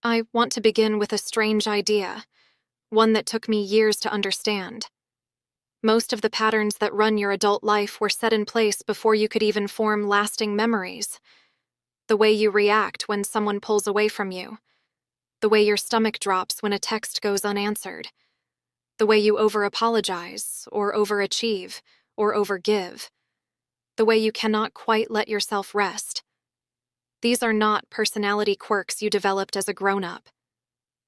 I want to begin with a strange idea, one that took me years to understand. Most of the patterns that run your adult life were set in place before you could even form lasting memories. The way you react when someone pulls away from you, the way your stomach drops when a text goes unanswered, the way you over-apologize, or overachieve, or overgive, the way you cannot quite let yourself rest. These are not personality quirks you developed as a grown-up.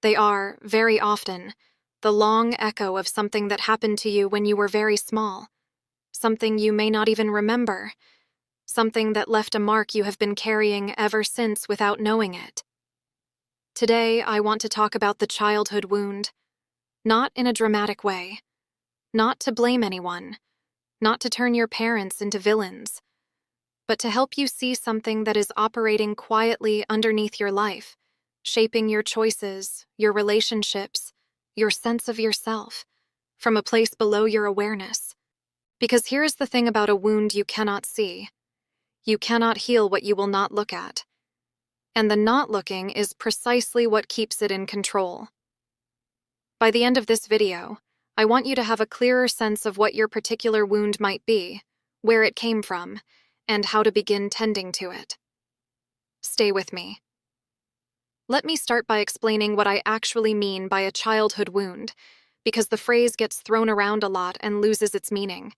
They are, very often, the long echo of something that happened to you when you were very small, something you may not even remember, something that left a mark you have been carrying ever since without knowing it. Today, I want to talk about the childhood wound, not in a dramatic way, not to blame anyone, not to turn your parents into villains, but to help you see something that is operating quietly underneath your life, shaping your choices, your relationships, your sense of yourself, from a place below your awareness. Because here's the thing about a wound you cannot see. You cannot heal what you will not look at. And the not looking is precisely what keeps it in control. By the end of this video, I want you to have a clearer sense of what your particular wound might be, where it came from, and how to begin tending to it. Stay with me. Let me start by explaining what I actually mean by a childhood wound, because the phrase gets thrown around a lot and loses its meaning.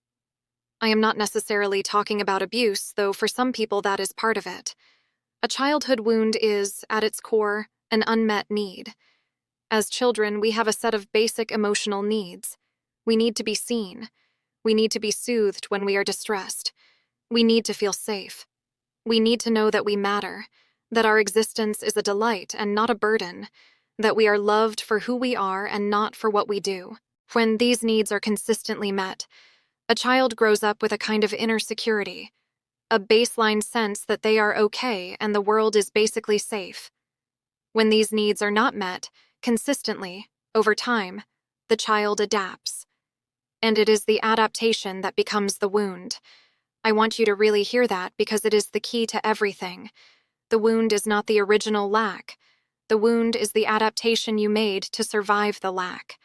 I am not necessarily talking about abuse, though for some people that is part of it. A childhood wound is, at its core, an unmet need. As children, we have a set of basic emotional needs. We need to be seen. We need to be soothed when we are distressed. We need to feel safe. We need to know that we matter, that our existence is a delight and not a burden, that we are loved for who we are and not for what we do. When these needs are consistently met, a child grows up with a kind of inner security, a baseline sense that they are okay and the world is basically safe. When these needs are not met, consistently, over time, the child adapts. And it is the adaptation that becomes the wound. I want you to really hear that because it is the key to everything. The wound is not the original lack. The wound is the adaptation you made to survive the lack.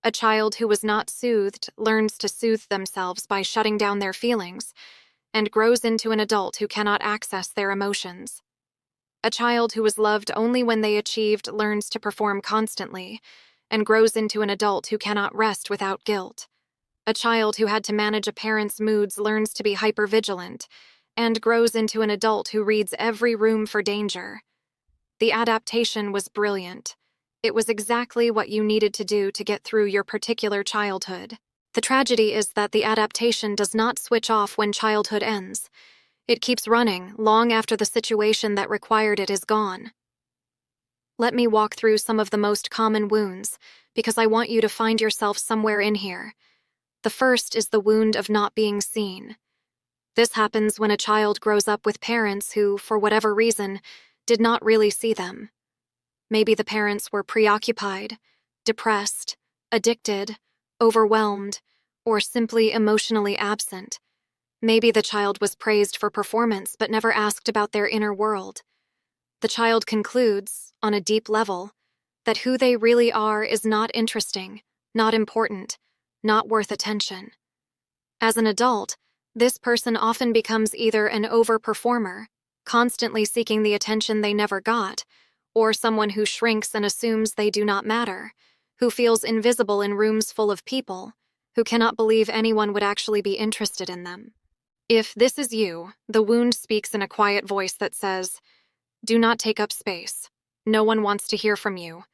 A child who was not soothed learns to soothe themselves by shutting down their feelings, and grows into an adult who cannot access their emotions. A child who was loved only when they achieved learns to perform constantly, and grows into an adult who cannot rest without guilt. A child who had to manage a parent's moods learns to be hypervigilant, and grows into an adult who reads every room for danger. The adaptation was brilliant. It was exactly what you needed to do to get through your particular childhood. The tragedy is that the adaptation does not switch off when childhood ends. It keeps running long after the situation that required it is gone. Let me walk through some of the most common wounds, because I want you to find yourself somewhere in here. The first is the wound of not being seen. This happens when a child grows up with parents who, for whatever reason, did not really see them. Maybe the parents were preoccupied, depressed, addicted, overwhelmed, or simply emotionally absent. Maybe the child was praised for performance but never asked about their inner world. The child concludes, on a deep level, that who they really are is not interesting, not important, not worth attention. As an adult, this person often becomes either an overperformer, constantly seeking the attention they never got, or someone who shrinks and assumes they do not matter, who feels invisible in rooms full of people, who cannot believe anyone would actually be interested in them. If this is you, the wound speaks in a quiet voice that says, "Do not take up space. No one wants to hear from you.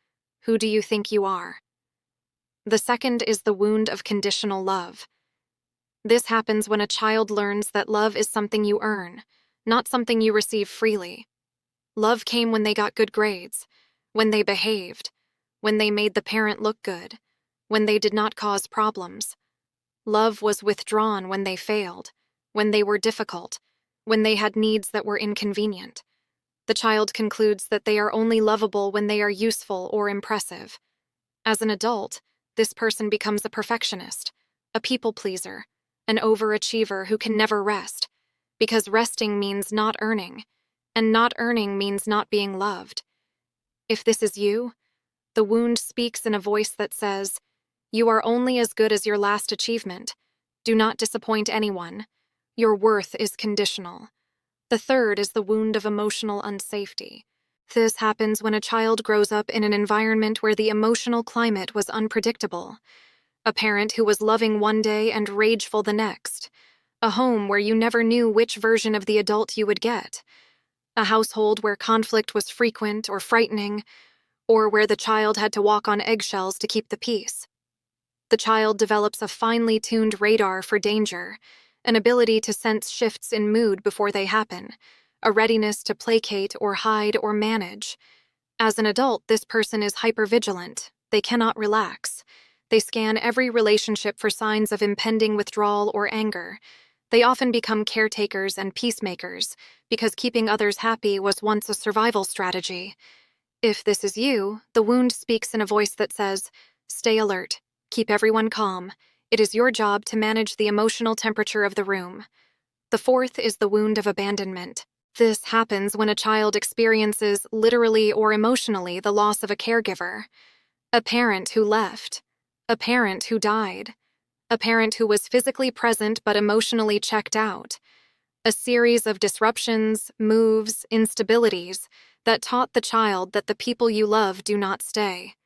Who do you think you are?" The second is the wound of conditional love. This happens when a child learns that love is something you earn, not something you receive freely. Love came when they got good grades, when they behaved, when they made the parent look good, when they did not cause problems. Love was withdrawn when they failed, when they were difficult, when they had needs that were inconvenient. The child concludes that they are only lovable when they are useful or impressive. As an adult, this person becomes a perfectionist, a people pleaser, an overachiever who can never rest, because resting means not earning, and not earning means not being loved. If this is you, the wound speaks in a voice that says, "You are only as good as your last achievement. Do not disappoint anyone. Your worth is conditional." The third is the wound of emotional unsafety. This happens when a child grows up in an environment where the emotional climate was unpredictable. A parent who was loving one day and rageful the next. A home where you never knew which version of the adult you would get. A household where conflict was frequent or frightening, or where the child had to walk on eggshells to keep the peace. The child develops a finely tuned radar for danger, an ability to sense shifts in mood before they happen, a readiness to placate or hide or manage. As an adult, this person is hypervigilant. They cannot relax. They scan every relationship for signs of impending withdrawal or anger. They often become caretakers and peacemakers because keeping others happy was once a survival strategy. If this is you, the wound speaks in a voice that says, "Stay alert. Keep everyone calm. It is your job to manage the emotional temperature of the room." The fourth is the wound of abandonment. This happens when a child experiences, literally or emotionally, the loss of a caregiver. A parent who left. A parent who died. A parent who was physically present but emotionally checked out. A series of disruptions, moves, instabilities that taught the child that the people you love do not stay.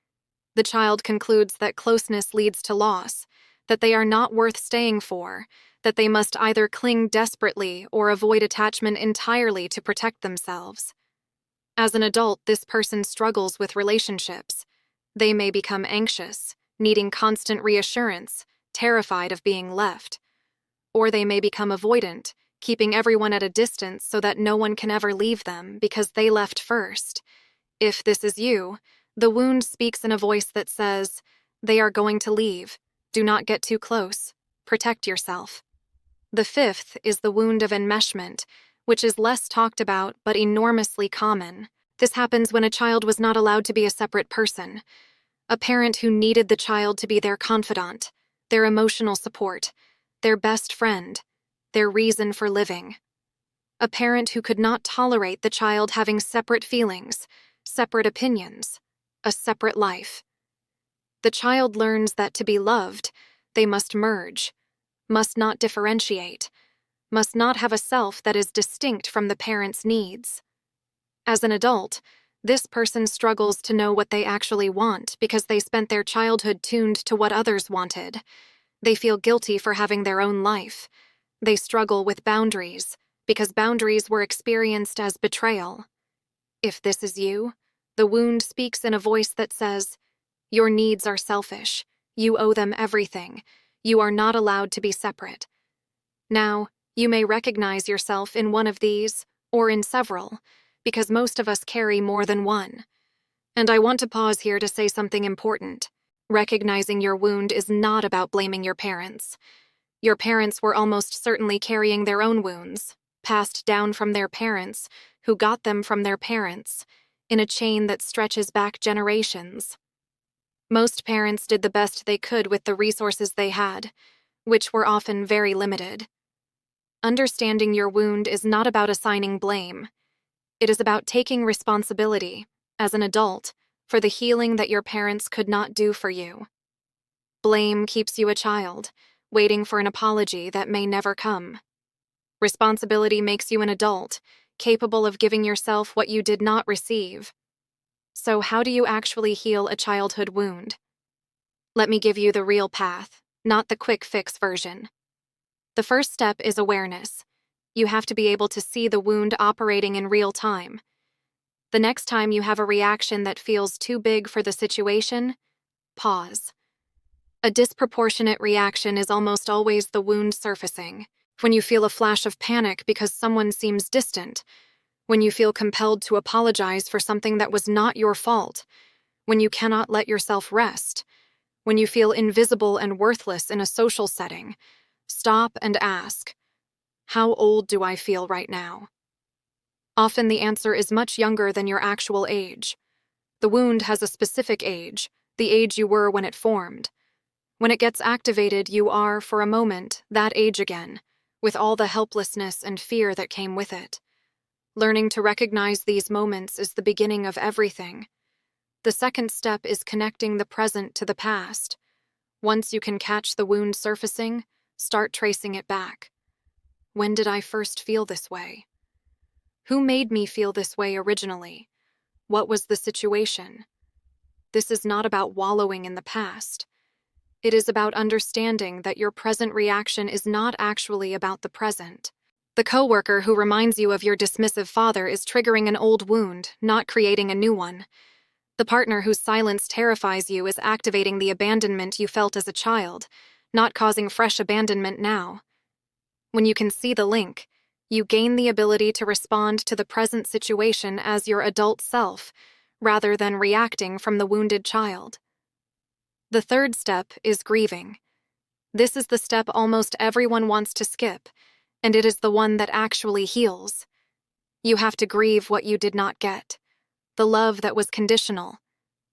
The child concludes that closeness leads to loss, that they are not worth staying for, that they must either cling desperately or avoid attachment entirely to protect themselves. As an adult, this person struggles with relationships. They may become anxious, needing constant reassurance, terrified of being left. Or they may become avoidant, keeping everyone at a distance so that no one can ever leave them because they left first. If this is you, the wound speaks in a voice that says, "They are going to leave. Do not get too close. Protect yourself." The fifth is the wound of enmeshment, which is less talked about but enormously common. This happens when a child was not allowed to be a separate person. A parent who needed the child to be their confidant, their emotional support, their best friend, their reason for living. A parent who could not tolerate the child having separate feelings, separate opinions, a separate life. The child learns that to be loved, they must merge, must not differentiate, must not have a self that is distinct from the parent's needs. As an adult, this person struggles to know what they actually want because they spent their childhood tuned to what others wanted. They feel guilty for having their own life. They struggle with boundaries because boundaries were experienced as betrayal. If this is you, the wound speaks in a voice that says, "Your needs are selfish. You owe them everything. You are not allowed to be separate." Now, you may recognize yourself in one of these, or in several, because most of us carry more than one. And I want to pause here to say something important. Recognizing your wound is not about blaming your parents. Your parents were almost certainly carrying their own wounds, passed down from their parents, who got them from their parents, in a chain that stretches back generations. Most parents did the best they could with the resources they had, which were often very limited. Understanding your wound is not about assigning blame. It is about taking responsibility, as an adult, for the healing that your parents could not do for you. Blame keeps you a child, waiting for an apology that may never come. Responsibility makes you an adult, capable of giving yourself what you did not receive. So how do you actually heal a childhood wound? Let me give you the real path, not the quick fix version. The first step is awareness. You have to be able to see the wound operating in real time. The next time you have a reaction that feels too big for the situation, pause. A disproportionate reaction is almost always the wound surfacing. When you feel a flash of panic because someone seems distant, when you feel compelled to apologize for something that was not your fault, when you cannot let yourself rest, when you feel invisible and worthless in a social setting, stop and ask, "How old do I feel right now?" Often the answer is much younger than your actual age. The wound has a specific age, the age you were when it formed. When it gets activated, you are, for a moment, that age again, with all the helplessness and fear that came with it. Learning to recognize these moments is the beginning of everything. The second step is connecting the present to the past. Once you can catch the wound surfacing, start tracing it back. When did I first feel this way? Who made me feel this way originally? What was the situation? This is not about wallowing in the past. It is about understanding that your present reaction is not actually about the present. The coworker who reminds you of your dismissive father is triggering an old wound, not creating a new one. The partner whose silence terrifies you is activating the abandonment you felt as a child, not causing fresh abandonment now. When you can see the link, you gain the ability to respond to the present situation as your adult self, rather than reacting from the wounded child. The third step is grieving. This is the step almost everyone wants to skip, and it is the one that actually heals. You have to grieve what you did not get, the love that was conditional,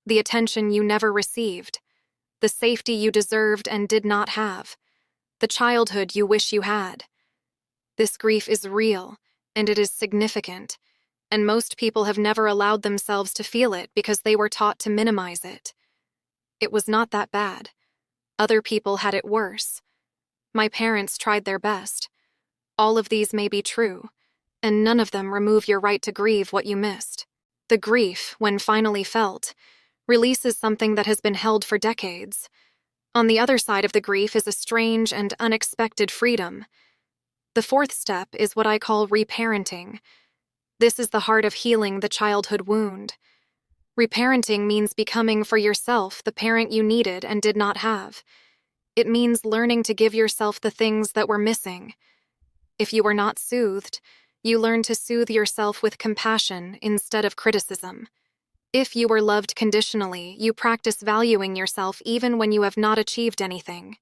the attention you never received, the safety you deserved and did not have, the childhood you wish you had. This grief is real, and it is significant, and most people have never allowed themselves to feel it because they were taught to minimize it. It was not that bad. Other people had it worse. My parents tried their best. All of these may be true, and none of them remove your right to grieve what you missed. The grief, when finally felt, releases something that has been held for decades. On the other side of the grief is a strange and unexpected freedom. The fourth step is what I call reparenting. This is the heart of healing the childhood wound. Reparenting means becoming for yourself the parent you needed and did not have. It means learning to give yourself the things that were missing. If you were not soothed, you learn to soothe yourself with compassion instead of criticism. If you were loved conditionally, you practice valuing yourself even when you have not achieved anything.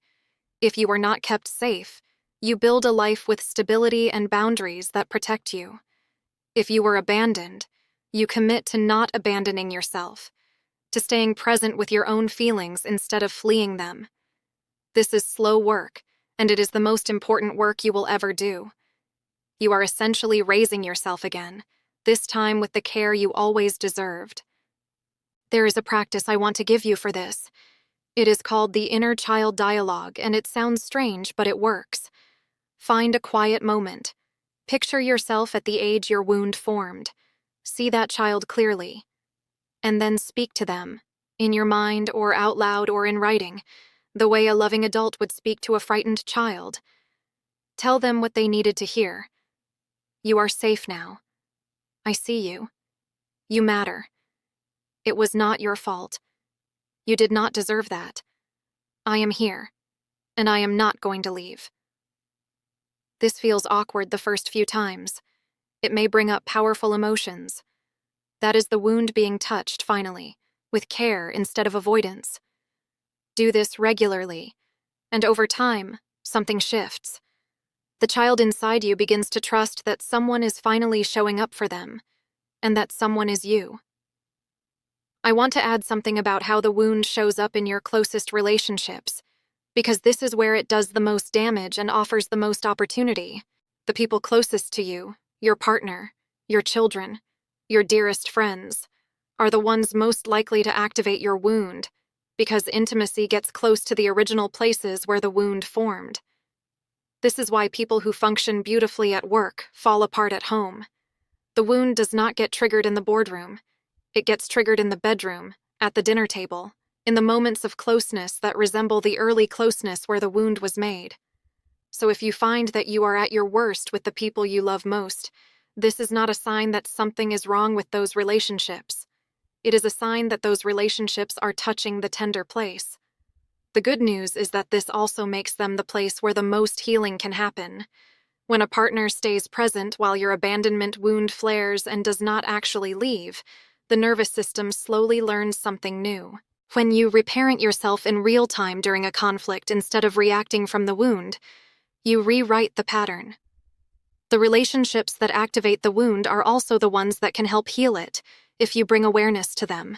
If you were not kept safe, you build a life with stability and boundaries that protect you. If you were abandoned, you commit to not abandoning yourself, to staying present with your own feelings instead of fleeing them. This is slow work, and it is the most important work you will ever do. You are essentially raising yourself again, this time with the care you always deserved. There is a practice I want to give you for this. It is called the inner child dialogue, and it sounds strange, but it works. Find a quiet moment. Picture yourself at the age your wound formed. See that child clearly. And then speak to them, in your mind or out loud or in writing, the way a loving adult would speak to a frightened child. Tell them what they needed to hear. You are safe now. I see you. You matter. It was not your fault. You did not deserve that. I am here, and I am not going to leave. This feels awkward the first few times. It may bring up powerful emotions. That is the wound being touched, finally, with care instead of avoidance. Do this regularly, and over time, something shifts. The child inside you begins to trust that someone is finally showing up for them, and that someone is you. I want to add something about how the wound shows up in your closest relationships, because this is where it does the most damage and offers the most opportunity. The people closest to you, your partner, your children, your dearest friends, are the ones most likely to activate your wound, because intimacy gets close to the original places where the wound formed. This is why people who function beautifully at work fall apart at home. The wound does not get triggered in the boardroom. It gets triggered in the bedroom, at the dinner table, in the moments of closeness that resemble the early closeness where the wound was made. So if you find that you are at your worst with the people you love most, this is not a sign that something is wrong with those relationships. It is a sign that those relationships are touching the tender place. The good news is that this also makes them the place where the most healing can happen. When a partner stays present while your abandonment wound flares and does not actually leave, the nervous system slowly learns something new. When you reparent yourself in real time during a conflict instead of reacting from the wound, you rewrite the pattern. The relationships that activate the wound are also the ones that can help heal it, if you bring awareness to them.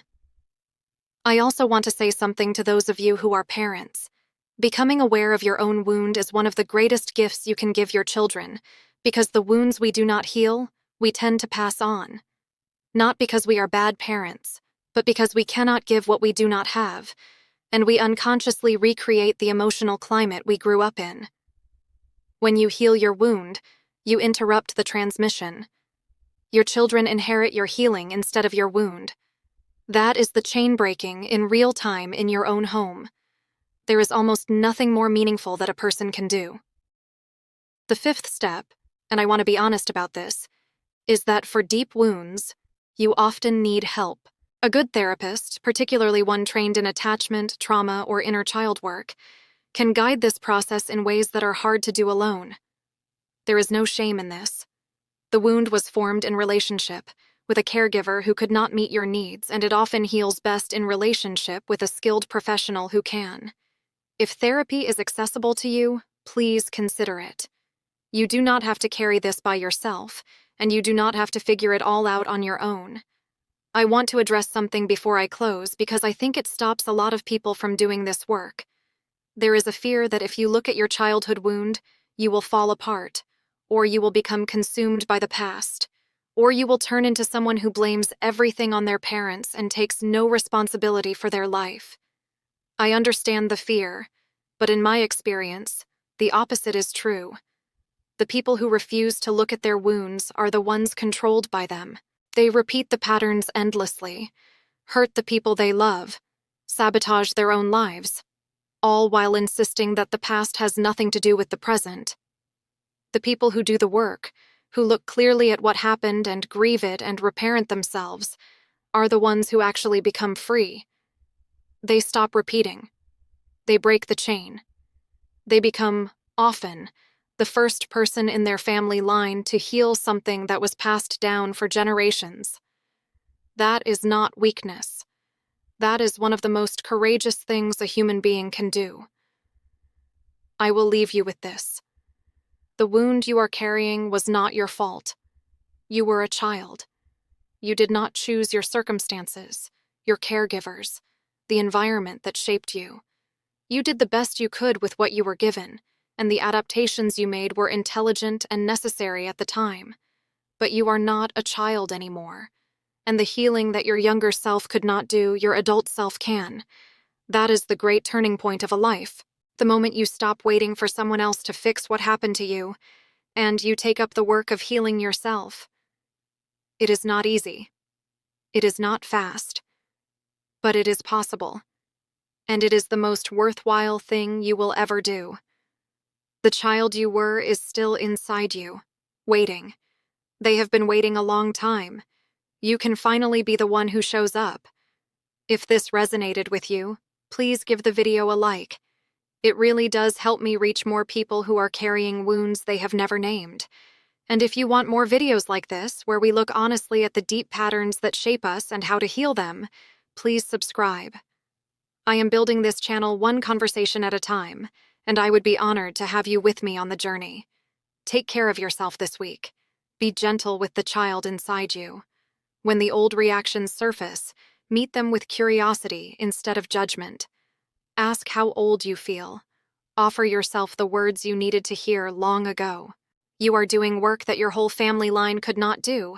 I also want to say something to those of you who are parents. Becoming aware of your own wound is one of the greatest gifts you can give your children, because the wounds we do not heal, we tend to pass on. Not because we are bad parents, but because we cannot give what we do not have, and we unconsciously recreate the emotional climate we grew up in. When you heal your wound, you interrupt the transmission. Your children inherit your healing instead of your wound. That is the chain breaking in real time in your own home. There is almost nothing more meaningful that a person can do. The fifth step, and I want to be honest about this, is that for deep wounds, you often need help. A good therapist, particularly one trained in attachment, trauma, or inner child work, can guide this process in ways that are hard to do alone. There is no shame in this. The wound was formed in relationship, with a caregiver who could not meet your needs, and it often heals best in relationship with a skilled professional who can. If therapy is accessible to you, please consider it. You do not have to carry this by yourself, and you do not have to figure it all out on your own. I want to address something before I close because I think it stops a lot of people from doing this work. There is a fear that if you look at your childhood wound, you will fall apart, or you will become consumed by the past, or you will turn into someone who blames everything on their parents and takes no responsibility for their life. I understand the fear, but in my experience, the opposite is true. The people who refuse to look at their wounds are the ones controlled by them. They repeat the patterns endlessly, hurt the people they love, sabotage their own lives, all while insisting that the past has nothing to do with the present. The people who do the work, who look clearly at what happened and grieve it and reparent themselves, are the ones who actually become free. They stop repeating. They break the chain. They become, often, the first person in their family line to heal something that was passed down for generations. That is not weakness. That is one of the most courageous things a human being can do. I will leave you with this. The wound you are carrying was not your fault. You were a child. You did not choose your circumstances, your caregivers, the environment that shaped you. You did the best you could with what you were given, and the adaptations you made were intelligent and necessary at the time. But you are not a child anymore, and the healing that your younger self could not do, your adult self can. That is the great turning point of a life, the moment you stop waiting for someone else to fix what happened to you, and you take up the work of healing yourself. It is not easy. It is not fast. But it is possible, and it is the most worthwhile thing you will ever do. The child you were is still inside you, waiting. They have been waiting a long time. You can finally be the one who shows up. If this resonated with you, please give the video a like. It really does help me reach more people who are carrying wounds they have never named. And if you want more videos like this, where we look honestly at the deep patterns that shape us and how to heal them, please subscribe. I am building this channel one conversation at a time, and I would be honored to have you with me on the journey. Take care of yourself this week. Be gentle with the child inside you. When the old reactions surface, meet them with curiosity instead of judgment. Ask how old you feel. Offer yourself the words you needed to hear long ago. You are doing work that your whole family line could not do,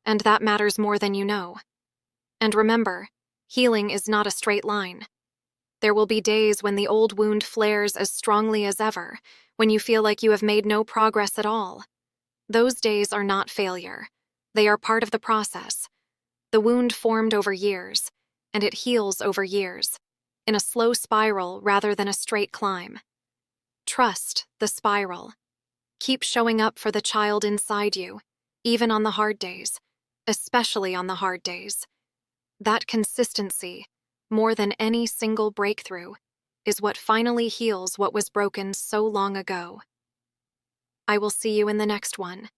and that matters more than you know. And remember, healing is not a straight line. There will be days when the old wound flares as strongly as ever, when you feel like you have made no progress at all. Those days are not failure. They are part of the process. The wound formed over years, and it heals over years, in a slow spiral rather than a straight climb. Trust the spiral. Keep showing up for the child inside you, even on the hard days, especially on the hard days. That consistency, more than any single breakthrough, is what finally heals what was broken so long ago. I will see you in the next one.